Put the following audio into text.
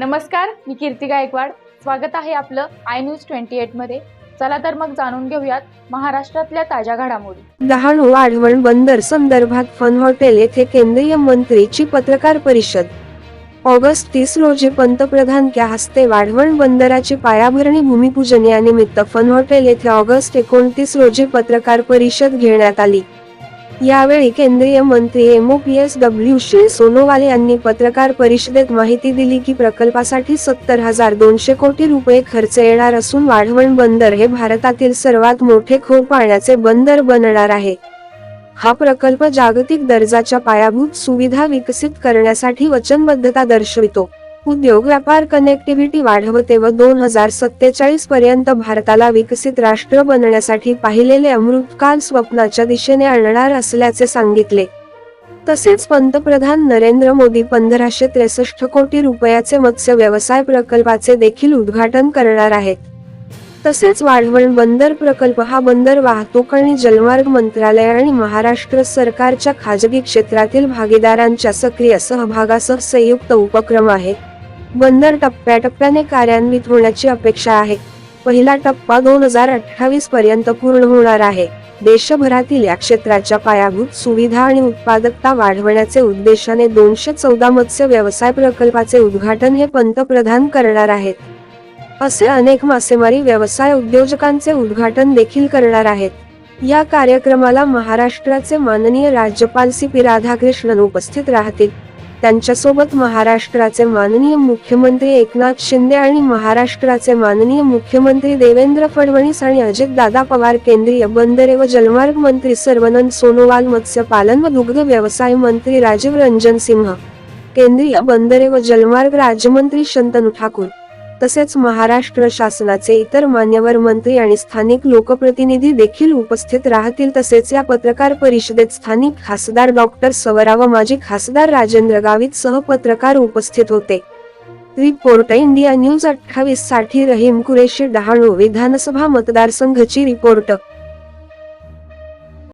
नमस्कार, मी कीर्ती गायकवाड. स्वागत आहे आपलं आय न्यूज 28 मध्ये. चला तर मग जाणून घेऊयात महाराष्ट्रातल्या ताज्या घडामोडी. डहाणू वाढवण बंदर संदर्भात फन हॉटेल येथे केंद्रीय मंत्रीची पत्रकार परिषद. ऑगस्ट 30 रोजी पंतप्रधानांच्या हस्ते वाढवण बंदराची पायाभरणी भूमिपूजन या निमित्त फन हॉटेल येथे ऑगस्ट 29 रोजी पत्रकार परिषद घेण्यात आली. यावेळी केंद्रीय मंत्री MOPSW श्री सोनोवाल यांनी पत्रकार परिषदेत माहिती दिली की प्रकल्पासाठी 70,200 कोटी रुपये खर्च येणार असून वाढवण बंदर हे भारतातील सर्वात मोठे खोल पाण्याचे बंदर बनणार आहे. हा प्रकल्प जागतिक दर्जाच्या पायाभूत सुविधा विकसित करण्यासाठी वचनबद्धता दर्शवितो. उद्योग व्यापार कनेक्टिव्हिटी वाढवते व 2047 पर्यंत भारताला विकसित राष्ट्र बनण्यासाठी पाहिलेले अमृतकाल स्वप्नाच्या दिशेने आणणार असल्याचे सांगितले. तसेच पंतप्रधान नरेंद्र मोदी 1563 कोटी रुपयाचे मत्स्य व्यवसाय प्रकल्पाचे देखील उद्घाटन करणार आहेत. तसेच वाढवण बंदर प्रकल्प हा बंदर वाहतूक आणि जलमार्ग मंत्रालय आणि महाराष्ट्र सरकारच्या खाजगी क्षेत्रातील भागीदारांच्या सक्रिय सहभागासह संयुक्त उपक्रम आहे. बंदर टप्प्याटप्प्याने कार्यान्वित होण्याची अपेक्षा आहे. पहिला टप्पा 2028 पर्यंत पूर्ण होणार आहे. देशभरातील या क्षेत्राच्या पायाभूत सुविधा आणि उत्पादकता वाढवण्याचे उद्देशाने 214 मत्स्य व्यवसाय प्रकल्पाचे उद्घाटन हे पंतप्रधान करणार आहेत. असे अनेक मासेमारी व्यवसाय उद्योजकांचे उद्घाटन देखील करणार आहेत. या कार्यक्रमाला महाराष्ट्राचे माननीय राज्यपाल CP राधाकृष्णन उपस्थित राहतील. त्यांच्यासोबत महाराष्ट्राचे माननीय मुख्यमंत्री एकनाथ शिंदे आणि महाराष्ट्राचे माननीय मुख्यमंत्री देवेंद्र फडणवीस आणि अजितदादा पवार, केंद्रीय बंदरे व जलमार्ग मंत्री सर्वानंद सोनोवाल, मत्स्यपालन व दुग्ध व्यवसाय मंत्री राजीव रंजन सिंह, केंद्रीय बंदरे व जलमार्ग राज्यमंत्री शंतनू ठाकूर, तसेच महाराष्ट्र शासनाचे इतर मान्यवर मंत्री आणि स्थानिक लोकप्रतिनिधी देखील उपस्थित राहतील. तसेच या पत्रकार परिषदेत स्थानिक खासदार डॉक्टर सवरा व माजी खासदार राजेंद्र गावित सह पत्रकार उपस्थित होते. रिपोर्ट इंडिया न्यूज 28 साठी रहीम कुरेशी, डहाणू विधानसभा मतदारसंघाची रिपोर्ट.